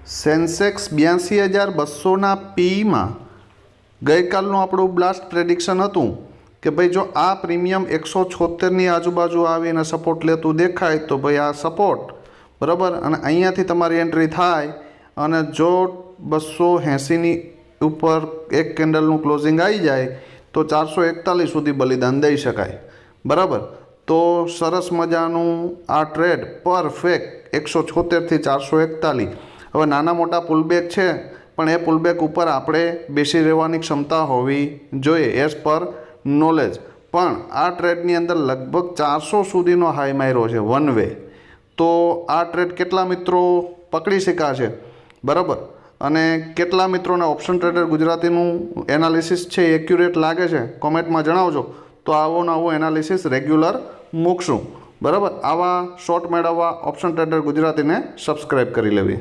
Sensex 82,200ના પીમાં ગઈકાલનું આપણું blast prediction હતું કે ભાઈ જો આ પ્રીમિયમ 176ની આજુબાજુ આવીને સપોર્ટ લેતું દેખાય તો ભાઈ આ સપોર્ટ બરાબર, અને અહીંયાથી તમારી એન્ટ્રી થાય અને જો 280ની ઉપર એક કેન્ડલનું ક્લોઝિંગ આવી જાય તો 441 સુધી બલિદાન દઈ શકાય બરાબર. તો સરસ મજાનું આ ટ્રેડ પરફેક્ટ 176થી 441. હવે નાના મોટા પુલબેક છે પણ એ પુલબેક ઉપર આપણે બેસી રહેવાની ક્ષમતા હોવી જોઈએ એઝ પર નોલેજ. પણ આ ટ્રેડની અંદર લગભગ 400 સુધીનો હાઈ માર્યો છે વન વે. તો આ ટ્રેડ કેટલા મિત્રો પકડી શકાશે બરાબર, અને કેટલા મિત્રોને ઓપ્શન ટ્રેડર ગુજરાતીનું એનાલિસિસ છે એક્યુરેટ લાગે છે કોમેન્ટમાં જણાવજો. તો આવો નવો એનાલિસિસ રેગ્યુલર મૂકશું બરાબર. આવા શોર્ટ મેળવવા ઓપ્શન ટ્રેડર ગુજરાતીને સબસ્ક્રાઈબ કરી લેવી.